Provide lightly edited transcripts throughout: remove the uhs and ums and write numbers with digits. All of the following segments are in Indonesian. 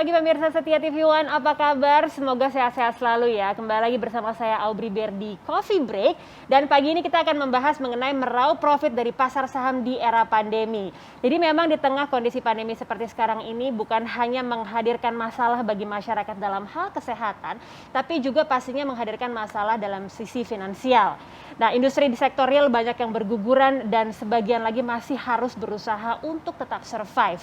pagi pemirsa setia TV One, apa kabar? Semoga sehat-sehat selalu ya. Kembali lagi bersama saya Aubrey Bear di Coffee Break. Dan pagi ini kita akan membahas mengenai meraup profit dari pasar saham di era pandemi. Jadi memang di tengah kondisi pandemi seperti sekarang ini bukan hanya menghadirkan masalah bagi masyarakat dalam hal kesehatan, tapi juga pastinya menghadirkan masalah dalam sisi finansial. Nah, industri di sektor real banyak yang berguguran dan sebagian lagi masih harus berusaha untuk tetap survive.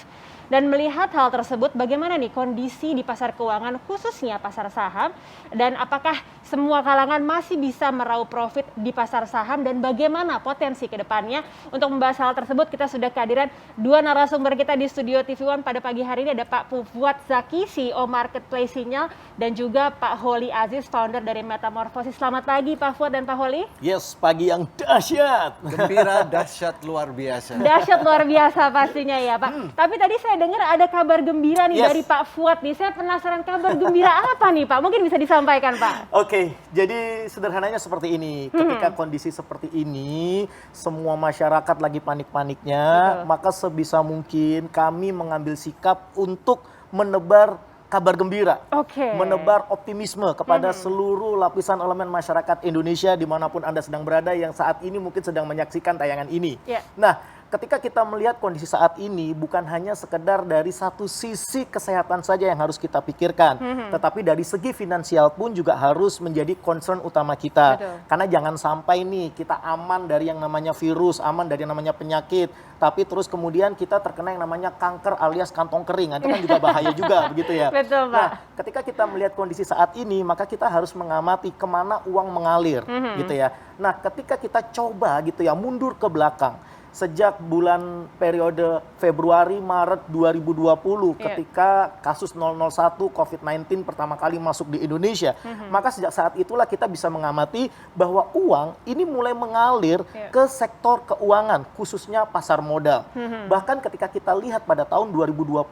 Dan melihat hal tersebut, bagaimana nih kondisi di pasar keuangan khususnya pasar saham, dan apakah semua kalangan masih bisa meraup profit di pasar saham dan bagaimana potensi ke depannya? Untuk membahas hal tersebut kita sudah kehadiran dua narasumber kita di studio TV One pada pagi hari ini. Ada Pak Fuad Zaki, CEO Marketplace Sinyal, dan juga Pak Holly Aziz, founder dari Metamorfosis. Selamat pagi Pak Fuad dan Pak Holly. Yes, pagi yang dahsyat. Gembira, dahsyat, luar biasa. Dahsyat luar biasa pastinya ya Pak. Tapi tadi saya dengar ada kabar gembira nih dari Pak Fuad nih. Saya penasaran kabar gembira apa nih Pak? Mungkin bisa disampaikan Pak. Oke, jadi sederhananya seperti ini. Ketika kondisi seperti ini, semua masyarakat lagi panik-paniknya, maka sebisa mungkin kami mengambil sikap untuk menebar kabar gembira, menebar optimisme kepada seluruh lapisan elemen masyarakat Indonesia dimanapun Anda sedang berada yang saat ini mungkin sedang menyaksikan tayangan ini. Nah, ketika kita melihat kondisi saat ini bukan hanya sekedar dari satu sisi kesehatan saja yang harus kita pikirkan, tetapi dari segi finansial pun juga harus menjadi concern utama kita. Karena jangan sampai nih kita aman dari yang namanya virus, aman dari yang namanya penyakit, tapi terus kemudian kita terkena yang namanya kanker alias kantong kering. Itu kan juga bahaya juga begitu ya. Betul, Pak. Nah, ketika kita melihat kondisi saat ini, maka kita harus mengamati kemana uang mengalir, gitu ya. Nah, ketika kita coba gitu ya mundur ke belakang, sejak bulan periode Februari Maret 2020 ketika kasus 001 COVID-19 pertama kali masuk di Indonesia, maka sejak saat itulah kita bisa mengamati bahwa uang ini mulai mengalir ke sektor keuangan, khususnya pasar modal. Bahkan ketika kita lihat pada tahun 2021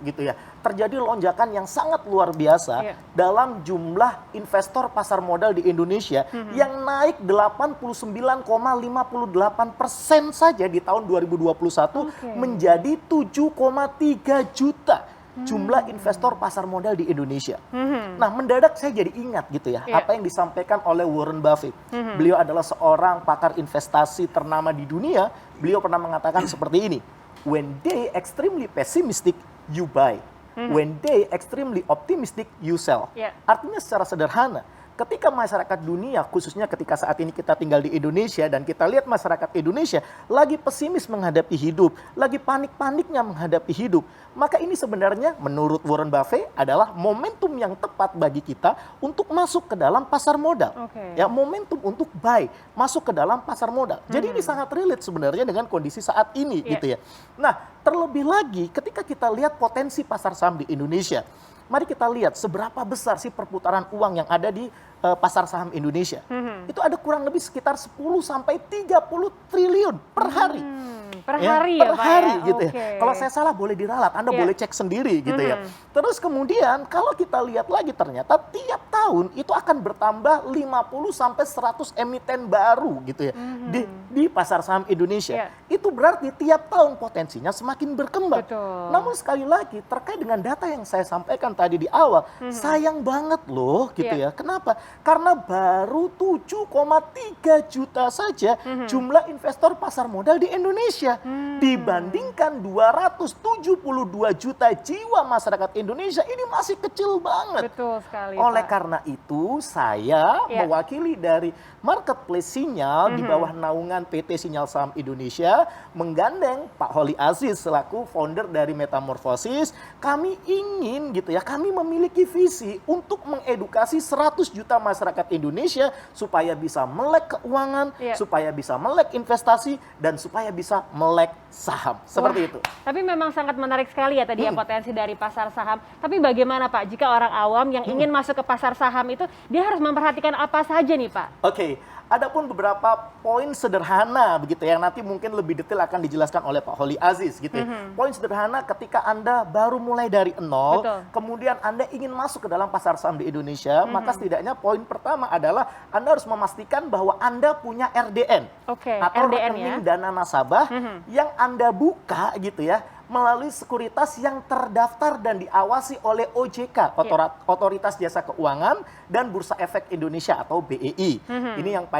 gitu ya, terjadi lonjakan yang sangat luar biasa dalam jumlah investor pasar modal di Indonesia yang naik 89,58% saja di tahun 2021 menjadi 7,3 juta jumlah investor pasar modal di Indonesia. Nah, mendadak saya jadi ingat gitu ya apa yang disampaikan oleh Warren Buffett. Beliau adalah seorang pakar investasi ternama di dunia. Beliau pernah mengatakan seperti ini, when they extremely pessimistic, you buy. When they extremely optimistic, you sell. Artinya secara sederhana, ketika masyarakat dunia, khususnya ketika saat ini kita tinggal di Indonesia dan kita lihat masyarakat Indonesia lagi pesimis menghadapi hidup, lagi panik-paniknya menghadapi hidup, maka ini sebenarnya menurut Warren Buffett adalah momentum yang tepat bagi kita untuk masuk ke dalam pasar modal. Ya, momentum untuk buy, masuk ke dalam pasar modal. Jadi ini sangat relate sebenarnya dengan kondisi saat ini gitu ya. Nah, terlebih lagi ketika kita lihat potensi pasar saham di Indonesia, mari kita lihat seberapa besar sih perputaran uang yang ada di pasar saham Indonesia. Itu ada kurang lebih sekitar 10 sampai 30 triliun per hari. Per hari ya, per Pak hari ya? gitu ya. Kalau saya salah boleh diralat, Anda boleh cek sendiri gitu ya. Terus kemudian kalau kita lihat lagi ternyata tiap tahun itu akan bertambah 50 sampai 100 emiten baru gitu ya di pasar saham Indonesia. Itu berarti tiap tahun potensinya semakin berkembang. Namun sekali lagi terkait dengan data yang saya sampaikan tadi di awal, sayang banget loh gitu ya. Kenapa? Karena baru 7,3 juta saja jumlah investor pasar modal di Indonesia. Dibandingkan 272 juta jiwa masyarakat Indonesia, ini masih kecil banget. Betul sekali, Oleh Pak. karena itu, saya mewakili dari Marketplace Sinyal di bawah naungan PT Sinyal Saham Indonesia, menggandeng Pak Holly Aziz selaku founder dari Metamorfosis. Kami ingin gitu ya, kami memiliki visi untuk mengedukasi 100 juta masyarakat Indonesia supaya bisa melek keuangan, supaya bisa melek investasi, dan supaya bisa melek saham. Seperti itu. Tapi memang sangat menarik sekali ya tadi ya potensi dari pasar saham. Tapi bagaimana Pak jika orang awam yang ingin masuk ke pasar saham itu dia harus memperhatikan apa saja nih Pak? Oke, adapun beberapa poin sederhana begitu ya, nanti mungkin lebih detail akan dijelaskan oleh Pak Holly Aziz gitu ya. Poin sederhana ketika Anda baru mulai dari nol, kemudian Anda ingin masuk ke dalam pasar saham di Indonesia, maka setidaknya poin pertama adalah Anda harus memastikan bahwa Anda punya RDN atau RDN rekening dana nasabah yang Anda buka gitu ya melalui sekuritas yang terdaftar dan diawasi oleh OJK, Otoritas Jasa Keuangan dan Bursa Efek Indonesia atau BEI. Ini yang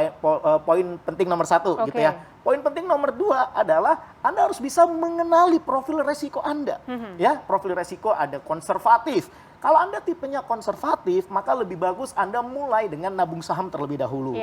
poin penting nomor 1 gitu ya. Poin penting nomor 2 adalah Anda harus bisa mengenali profil resiko Anda. Ya, profil resiko ada konservatif. Kalau Anda tipenya konservatif, maka lebih bagus Anda mulai dengan nabung saham terlebih dahulu.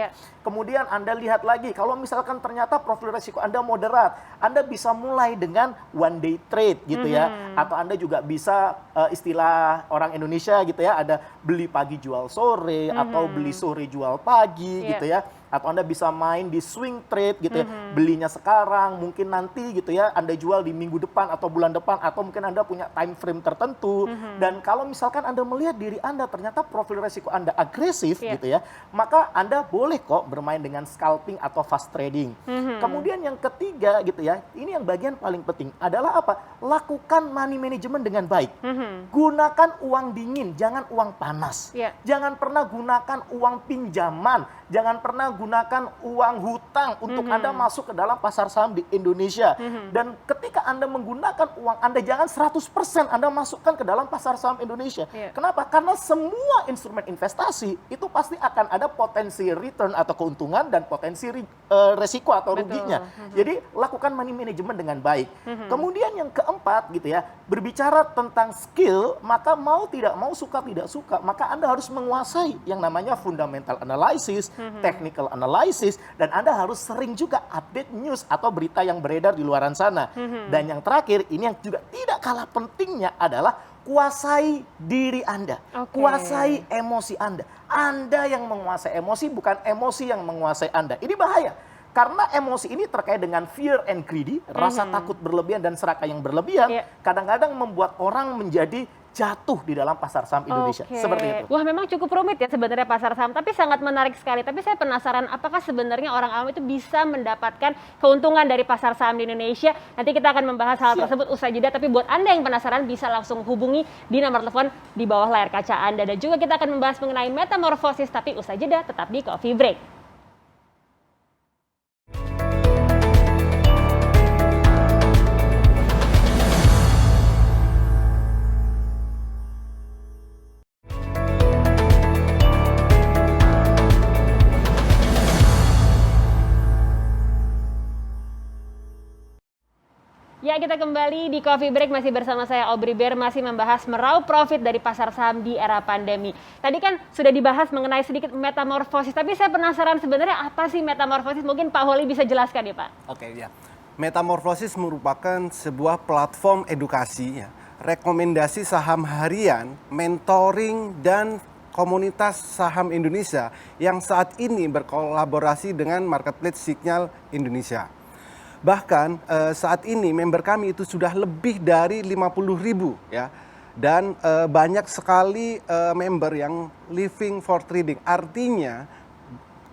Kemudian Anda lihat lagi, kalau misalkan ternyata profil resiko Anda moderat, Anda bisa mulai dengan one day trade gitu ya. Atau Anda juga bisa istilah orang Indonesia gitu ya, ada beli pagi jual sore atau beli sore jual pagi gitu ya. Atau Anda bisa main di swing trade gitu ya, belinya sekarang, mungkin nanti gitu ya, Anda jual di minggu depan atau bulan depan, atau mungkin Anda punya time frame tertentu. Dan kalau misalkan Anda melihat diri Anda ternyata profil resiko Anda agresif gitu ya, maka Anda boleh kok bermain dengan scalping atau fast trading. Kemudian yang ketiga gitu ya, ini yang bagian paling penting adalah apa? Lakukan money management dengan baik. Gunakan uang dingin, jangan uang panas. Jangan pernah gunakan uang pinjaman, jangan pernah gunakan uang hutang untuk Anda masuk ke dalam pasar saham di Indonesia. Dan ketika Anda menggunakan uang Anda, jangan 100% Anda masukkan ke dalam pasar saham Indonesia. Kenapa? Karena semua instrumen investasi itu pasti akan ada potensi return atau keuntungan dan potensi resiko atau ruginya. Jadi lakukan money management dengan baik. Kemudian yang keempat gitu ya, berbicara tentang skill, maka mau tidak mau, suka tidak suka, maka Anda harus menguasai yang namanya fundamental analysis, technical analysis, dan Anda harus sering juga update news atau berita yang beredar di luaran sana. Dan yang terakhir, ini yang juga tidak kalah pentingnya adalah kuasai diri Anda, kuasai emosi Anda. Anda yang menguasai emosi, bukan emosi yang menguasai Anda. Ini bahaya. Karena emosi ini terkait dengan fear and greedy, rasa takut berlebihan dan serakah yang berlebihan, kadang-kadang membuat orang menjadi jatuh di dalam pasar saham Indonesia. Seperti itu. Wah, memang cukup rumit ya sebenarnya pasar saham, tapi sangat menarik sekali. Tapi saya penasaran, apakah sebenarnya orang awam itu bisa mendapatkan keuntungan dari pasar saham di Indonesia? Nanti kita akan membahas hal tersebut usai jeda, tapi buat Anda yang penasaran bisa langsung hubungi di nomor telepon di bawah layar kaca Anda. Dan juga kita akan membahas mengenai metamorfosis, tapi usai jeda tetap di Coffee Break. Ya, kita kembali di Coffee Break, masih bersama saya Aubrey Bear, masih membahas meraup profit dari pasar saham di era pandemi. Tadi kan sudah dibahas mengenai sedikit metamorfosis, tapi saya penasaran sebenarnya apa sih metamorfosis? Mungkin Pak Holi bisa jelaskan ya Pak? Oke, ya. Metamorfosis merupakan sebuah platform edukasi, ya, rekomendasi saham harian, mentoring, dan komunitas saham Indonesia yang saat ini berkolaborasi dengan marketplace Signal Indonesia. Bahkan saat ini member kami itu sudah lebih dari 50.000 ya. Dan banyak sekali member yang living for trading. Artinya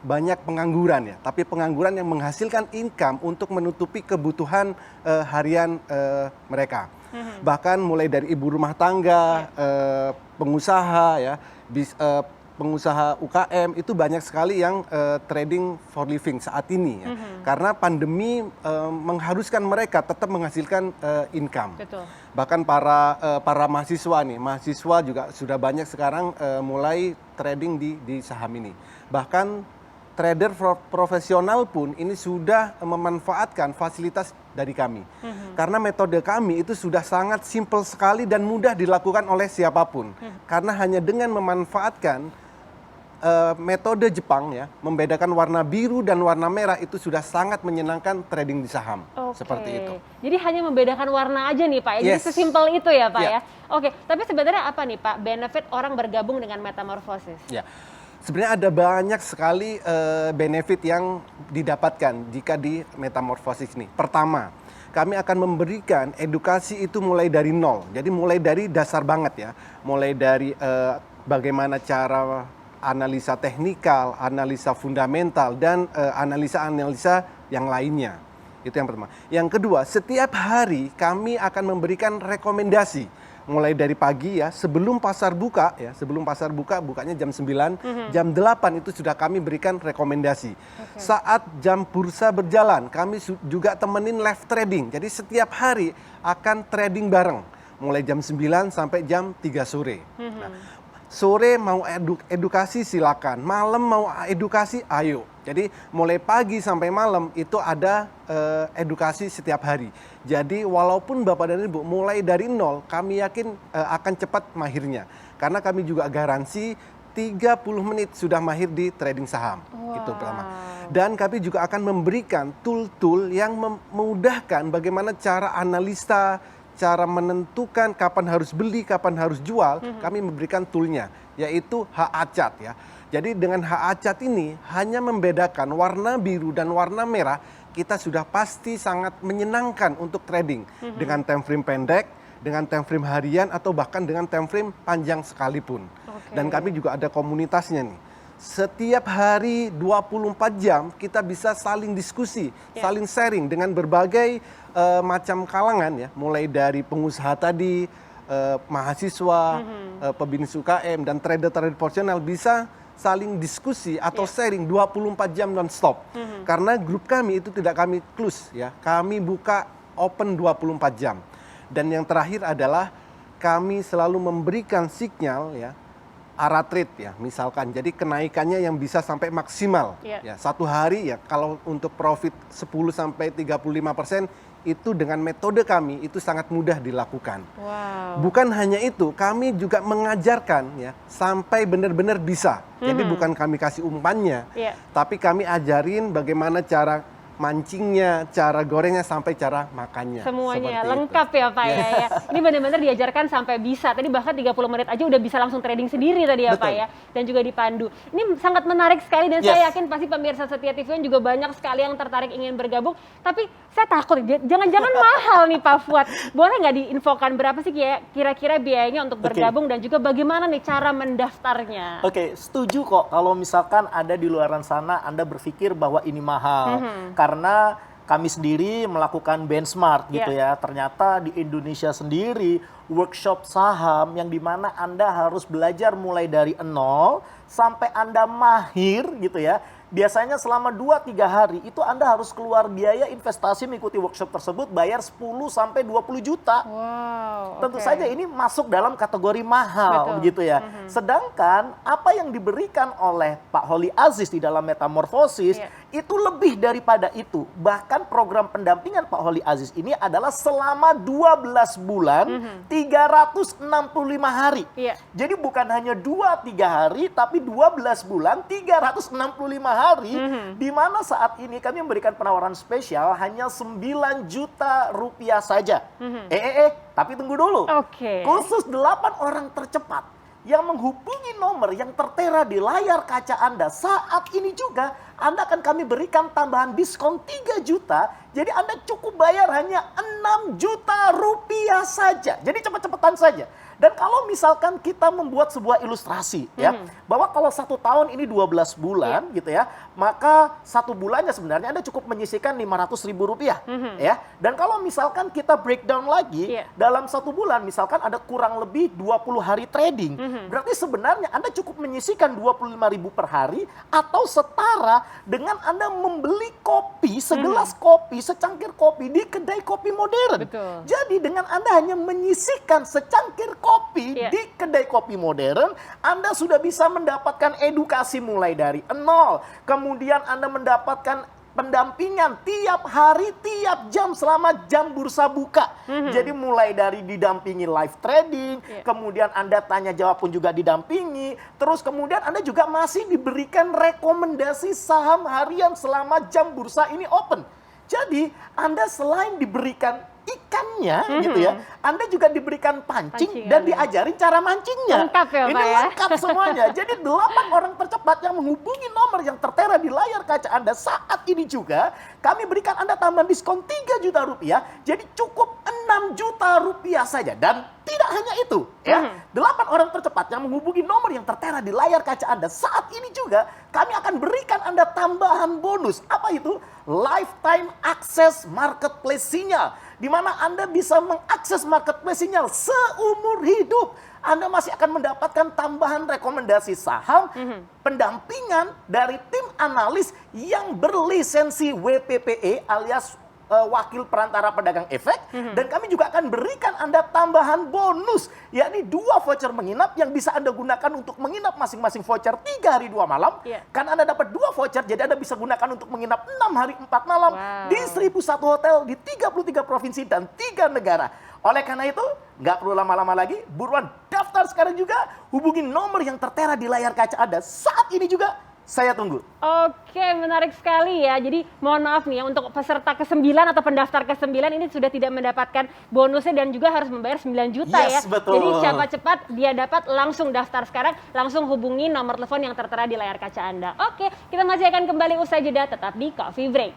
banyak pengangguran ya, tapi pengangguran yang menghasilkan income untuk menutupi kebutuhan harian mereka. Bahkan mulai dari ibu rumah tangga, pengusaha ya, pengusaha UKM itu banyak sekali yang trading for living saat ini ya. Karena pandemi mengharuskan mereka tetap menghasilkan income. Betul. Bahkan para mahasiswa nih, mahasiswa juga sudah banyak sekarang mulai trading di saham ini. Bahkan trader profesional pun ini sudah memanfaatkan fasilitas dari kami. Karena metode kami itu sudah sangat simpel sekali dan mudah dilakukan oleh siapapun. Karena hanya dengan memanfaatkan metode Jepang ya, membedakan warna biru dan warna merah itu sudah sangat menyenangkan trading di saham. Seperti itu. Jadi hanya membedakan warna aja nih Pak, jadi sesimpel itu ya Pak ya. Oke, tapi sebenarnya apa nih Pak benefit orang bergabung dengan metamorfosis? Ya, sebenarnya ada banyak sekali benefit yang didapatkan jika di metamorfosis ini. Pertama, kami akan memberikan edukasi itu mulai dari nol. Jadi mulai dari dasar banget ya, mulai dari bagaimana cara analisa teknikal, analisa fundamental, dan analisa-analisa yang lainnya. Itu yang pertama. Yang kedua, setiap hari kami akan memberikan rekomendasi mulai dari pagi ya, sebelum pasar buka ya, bukanya jam 9, jam 8 itu sudah kami berikan rekomendasi. Saat jam bursa berjalan, kami juga temenin live trading. Jadi setiap hari akan trading bareng, mulai jam 9 sampai jam 3 sore. Nah, sore mau edukasi silakan, malam mau edukasi ayo. Jadi mulai pagi sampai malam itu ada edukasi setiap hari. Jadi walaupun Bapak dan Ibu mulai dari nol, kami yakin akan cepat mahirnya. Karena kami juga garansi 30 menit sudah mahir di trading saham. Itu pertama. Dan kami juga akan memberikan tool-tool yang memudahkan bagaimana cara analisa, cara menentukan kapan harus beli, kapan harus jual. Kami memberikan toolnya, yaitu H-Acat ya. Jadi dengan H-Acat ini hanya membedakan warna biru dan warna merah, kita sudah pasti sangat menyenangkan untuk trading. Dengan time frame pendek, dengan time frame harian, atau bahkan dengan time frame panjang sekalipun. Dan kami juga ada komunitasnya nih. Setiap hari 24 jam kita bisa saling diskusi, saling sharing dengan berbagai macam kalangan ya, mulai dari pengusaha tadi, mahasiswa, pebisnis UKM, dan trader-trader profesional bisa saling diskusi atau sharing 24 jam non-stop. Karena grup kami itu tidak kami close ya, kami buka open 24 jam. Dan yang terakhir adalah kami selalu memberikan sinyal ya, arah trade ya, misalkan. Jadi kenaikannya yang bisa sampai maksimal. Ya, satu hari ya, kalau untuk profit 10 sampai 35%, itu dengan metode kami itu sangat mudah dilakukan. Bukan hanya itu, kami juga mengajarkan ya sampai benar-benar bisa. Jadi bukan kami kasih umpannya, tapi kami ajarin bagaimana cara mancingnya, cara gorengnya, sampai cara makannya. Semuanya lengkap ya Pak ya. Ini benar-benar diajarkan sampai bisa. Tadi bahkan 30 menit aja udah bisa langsung trading sendiri tadi ya Pak ya. Dan juga dipandu. Ini sangat menarik sekali dan saya yakin pasti pemirsa Setia TV juga banyak sekali yang tertarik ingin bergabung. Tapi saya takut, jangan-jangan mahal nih Pak Fuad. Boleh nggak diinfokan berapa sih kira-kira biayanya untuk bergabung dan juga bagaimana nih cara mendaftarnya? Setuju kok kalau misalkan ada di luaran sana Anda berpikir bahwa ini mahal. Karena kami sendiri melakukan benchmark gitu ya. Ternyata di Indonesia sendiri workshop saham yang dimana Anda harus belajar mulai dari nol sampai Anda mahir gitu ya. Biasanya selama 2-3 hari itu Anda harus keluar biaya investasi mengikuti workshop tersebut bayar 10 sampai 20 juta. Tentu saja ini masuk dalam kategori mahal begitu ya. Sedangkan apa yang diberikan oleh Pak Holly Aziz di dalam Metamorfosis itu lebih daripada itu. Bahkan program pendampingan Pak Holly Aziz ini adalah selama 12 bulan 365 hari. Jadi bukan hanya 2-3 hari tapi 12 bulan 365 hari, di mana saat ini kami memberikan penawaran spesial hanya 9 juta rupiah saja. Tapi tunggu dulu. Khusus 8 orang tercepat yang menghubungi nomor yang tertera di layar kaca Anda saat ini juga, Anda akan kami berikan tambahan diskon 3 juta. Jadi Anda cukup bayar hanya 6 juta rupiah saja. Jadi cepat-cepatan saja. Dan kalau misalkan kita membuat sebuah ilustrasi ya, bahwa kalau 1 tahun ini 12 bulan gitu ya, maka 1 bulannya sebenarnya Anda cukup menyisihkan 500.000 rupiah ya. Dan kalau misalkan kita breakdown lagi dalam 1 bulan, misalkan ada kurang lebih 20 hari trading, berarti sebenarnya Anda cukup menyisihkan 25.000 per hari atau setara dengan Anda membeli kopi, segelas kopi, secangkir kopi di kedai kopi modern. Jadi dengan Anda hanya menyisihkan secangkir kopi di kedai kopi modern, Anda sudah bisa mendapatkan edukasi mulai dari nol. Kemudian Anda mendapatkan pendampingan tiap hari, tiap jam selama jam bursa buka. Jadi mulai dari didampingi live trading, kemudian Anda tanya jawab pun juga didampingi. Terus kemudian Anda juga masih diberikan rekomendasi saham harian selama jam bursa ini open. Jadi Anda selain diberikan ikannya gitu ya, Anda juga diberikan pancing dan diajarin cara mancingnya. Lengkap ya, ini Pak, lengkap semuanya. Jadi 8 orang tercepat yang menghubungi nomor yang tertera di layar kaca Anda saat ini juga, kami berikan Anda tambahan diskon 3 juta rupiah. Jadi cukup 6 juta rupiah saja. Dan tidak hanya itu ya, 8 orang tercepat yang menghubungi nomor yang tertera di layar kaca Anda saat ini juga, kami akan berikan Anda tambahan bonus. Apa itu? Lifetime Access Marketplace Sinyal. di mana Anda bisa mengakses marketplace sinyal seumur hidup. Anda masih akan mendapatkan tambahan rekomendasi saham, pendampingan dari tim analis yang berlisensi WPPE alias wakil perantara pedagang efek, dan kami juga akan berikan Anda tambahan bonus, yakni 2 voucher menginap yang bisa Anda gunakan untuk menginap masing-masing voucher 3 hari 2 malam. Kan Anda dapat 2 voucher, jadi Anda bisa gunakan untuk menginap 6 hari 4 malam di 1001 hotel di 33 provinsi dan 3 negara. Oleh karena itu, nggak perlu lama-lama lagi, buruan daftar sekarang juga, hubungi nomor yang tertera di layar kaca Anda saat ini juga. Saya tunggu. Oke, menarik sekali ya. Jadi mohon maaf nih ya, untuk peserta ke-9 atau pendaftar ke-9 ini sudah tidak mendapatkan bonusnya dan juga harus membayar 9 juta ya. Betul. Jadi siapa cepat dia dapat, langsung daftar sekarang, langsung hubungi nomor telepon yang tertera di layar kaca Anda. Oke, kita masih akan kembali usai jeda, tetap di Coffee Break.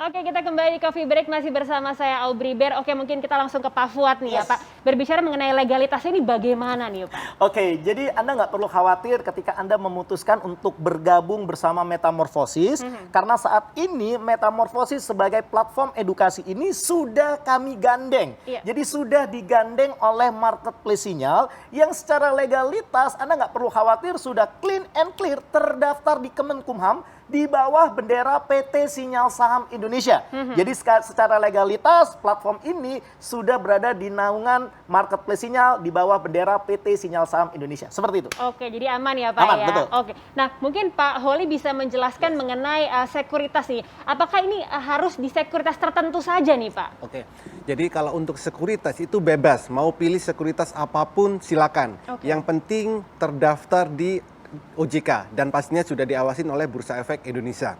Oke, kita kembali di Coffee Break, masih bersama saya Aubrey Bear. Oke, mungkin kita langsung ke Pak Fuad nih ya Pak. Berbicara mengenai legalitas ini bagaimana nih Pak? Oke, jadi Anda nggak perlu khawatir ketika Anda memutuskan untuk bergabung bersama Metamorphosis, karena saat ini Metamorphosis sebagai platform edukasi ini sudah kami gandeng. Jadi sudah digandeng oleh marketplace sinyal yang secara legalitas Anda nggak perlu khawatir, sudah clean and clear, terdaftar di Kemenkumham di bawah bendera PT Sinyal Saham Indonesia. Jadi secara legalitas platform ini sudah berada di naungan marketplace sinyal di bawah bendera PT Sinyal Saham Indonesia. Seperti itu. Oke, jadi aman ya Pak aman, ya. Betul. Oke. Nah, mungkin Pak Holi bisa menjelaskan mengenai sekuritas nih. Apakah ini harus di sekuritas tertentu saja nih Pak? Oke. Jadi kalau untuk sekuritas itu bebas, mau pilih sekuritas apapun silakan. Yang penting terdaftar di OJK dan pastinya sudah diawasin oleh Bursa Efek Indonesia.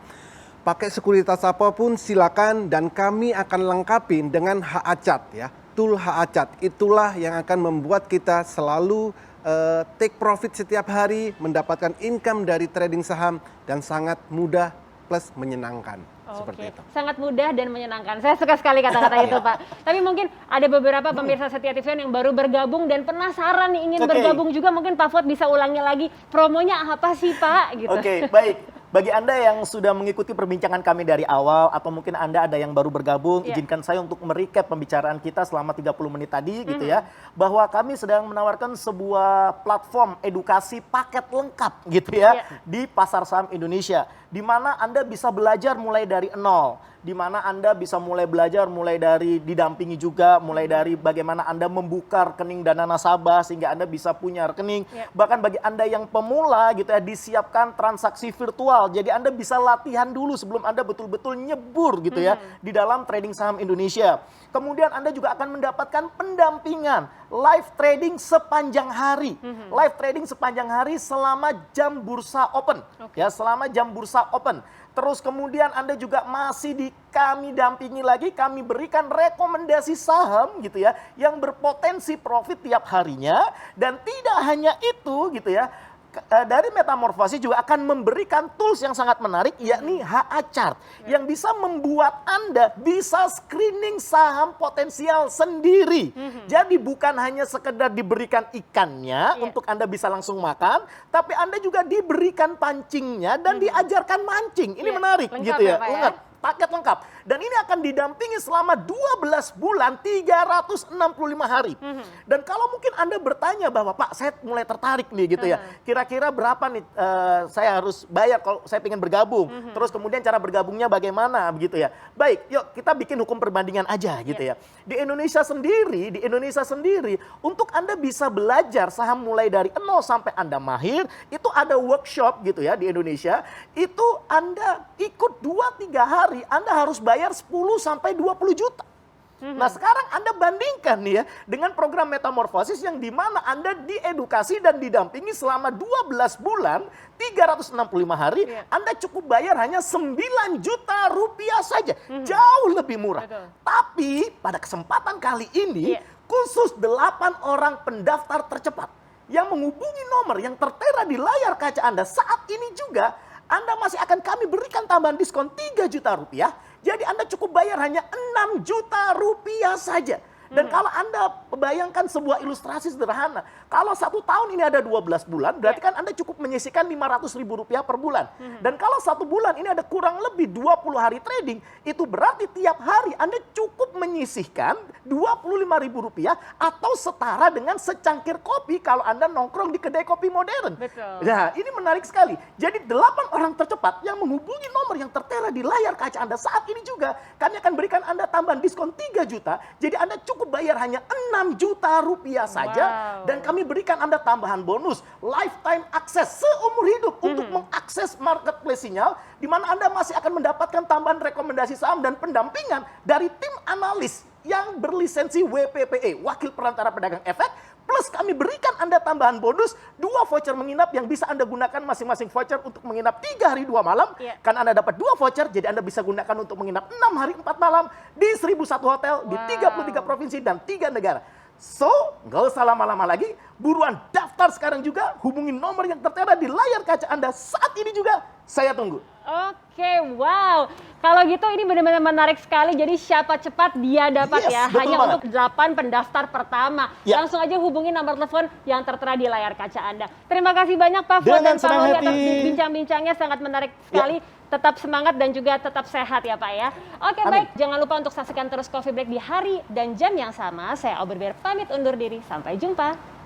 Pakai sekuritas apapun silakan, dan kami akan lengkapin dengan HACAT ya. Tool HACAT itulah yang akan membuat kita selalu take profit setiap hari, mendapatkan income dari trading saham, dan sangat mudah plus menyenangkan. Seperti itu. Sangat mudah dan menyenangkan. Saya suka sekali kata-kata itu Pak. Tapi mungkin ada beberapa pemirsa Setia TVN yang baru bergabung dan penasaran nih ingin bergabung juga. Mungkin Pak Fuad bisa ulangi lagi promonya apa sih Pak? Gitu. Oke, baik. Bagi Anda yang sudah mengikuti perbincangan kami dari awal, atau mungkin Anda ada yang baru bergabung, izinkan saya untuk merecap pembicaraan kita selama 30 menit tadi gitu ya. Bahwa kami sedang menawarkan sebuah platform edukasi paket lengkap gitu ya di pasar saham Indonesia. Di mana Anda bisa belajar mulai dari nol. Di mana Anda bisa mulai belajar, mulai dari didampingi juga, mulai dari bagaimana Anda membuka rekening dana nasabah sehingga Anda bisa punya rekening. Bahkan bagi Anda yang pemula gitu ya, disiapkan transaksi virtual. Jadi Anda bisa latihan dulu sebelum Anda betul-betul nyebur gitu ya di dalam trading saham Indonesia. Kemudian Anda juga akan mendapatkan pendampingan live trading sepanjang hari. Live trading sepanjang hari selama jam bursa open. Ya, selama jam bursa open. Terus kemudian Anda juga masih kami dampingi lagi, kami berikan rekomendasi saham gitu ya, yang berpotensi profit tiap harinya. Dan tidak hanya itu gitu ya, dari Metamorphosis juga akan memberikan tools yang sangat menarik, yakni HACART, yang bisa membuat Anda bisa screening saham potensial sendiri. Jadi bukan hanya sekedar diberikan ikannya untuk Anda bisa langsung makan, tapi Anda juga diberikan pancingnya dan diajarkan mancing. Ini menarik lengkap gitu ya, Pak, lengkap. Paket lengkap. Dan ini akan didampingi selama 12 bulan 365 hari. Dan kalau mungkin Anda bertanya bahwa Pak, saya mulai tertarik nih gitu ya. Kira-kira berapa nih saya harus bayar kalau saya ingin bergabung. Terus kemudian cara bergabungnya bagaimana begitu ya. Baik, yuk kita bikin hukum perbandingan aja gitu ya. Di Indonesia sendiri untuk Anda bisa belajar saham mulai dari 0 sampai Anda mahir, itu ada workshop gitu ya di Indonesia. Itu Anda ikut 2-3 hari Anda harus bayar 10 sampai 20 juta. Nah sekarang Anda bandingkan nih ya dengan program Metamorphosis yang dimana Anda diedukasi dan didampingi selama 12 bulan 365 hari. Anda cukup bayar hanya 9 juta rupiah saja. Jauh lebih murah. Tapi pada kesempatan kali ini khusus 8 orang pendaftar tercepat yang menghubungi nomor yang tertera di layar kaca Anda saat ini juga Anda masih akan kami berikan tambahan diskon 3 juta rupiah. Jadi Anda cukup bayar hanya 6 juta rupiah saja. Dan kalau Anda bayangkan sebuah ilustrasi sederhana, kalau 1 tahun ini ada 12 bulan, berarti kan Anda cukup menyisihkan 500 ribu rupiah per bulan. Dan kalau 1 bulan ini ada kurang lebih 20 hari trading, itu berarti tiap hari Anda cukup menyisihkan 25 ribu rupiah atau setara dengan secangkir kopi kalau Anda nongkrong di kedai kopi modern. Betul. Nah, ini menarik sekali. Jadi 8 orang tercepat yang menghubungi nomor yang tertera di layar kaca Anda saat ini juga, kami akan berikan Anda tambahan diskon 3 juta. Jadi Anda cukup bayar hanya 6 juta rupiah saja. Wow. Dan kami berikan Anda tambahan bonus lifetime akses seumur hidup untuk mengakses marketplace Sinyal, di mana Anda masih akan mendapatkan tambahan rekomendasi saham dan pendampingan dari tim analis yang berlisensi WPPE, Wakil Perantara Pedagang Efek. Plus kami berikan Anda tambahan bonus 2 voucher menginap yang bisa Anda gunakan masing-masing voucher untuk menginap 3 hari 2 malam. Kan Anda dapat 2 voucher, jadi Anda bisa gunakan untuk menginap 6 hari 4 malam di 1001 hotel di 33 provinsi dan 3 negara. So, nggak usah lama-lama lagi, buruan daftar sekarang juga, hubungi nomor yang tertera di layar kaca Anda saat ini juga, saya tunggu. Oke, wow. Kalau gitu ini benar-benar menarik sekali. Jadi siapa cepat dia dapat Yes, ya. betul Hanya banget. untuk 8 pendaftar pertama. Ya. Langsung aja hubungi nomor telepon yang tertera di layar kaca Anda. Terima kasih banyak Pak Fuad Dengan dan Pak senang Loli atas hati. bincang-bincangnya, sangat menarik sekali. Tetap semangat dan juga tetap sehat ya Pak ya. Oke, Amin. baik. Jangan lupa untuk saksikan terus Coffee Break di hari dan jam yang sama. Saya Aubrey Bear pamit undur diri. Sampai jumpa.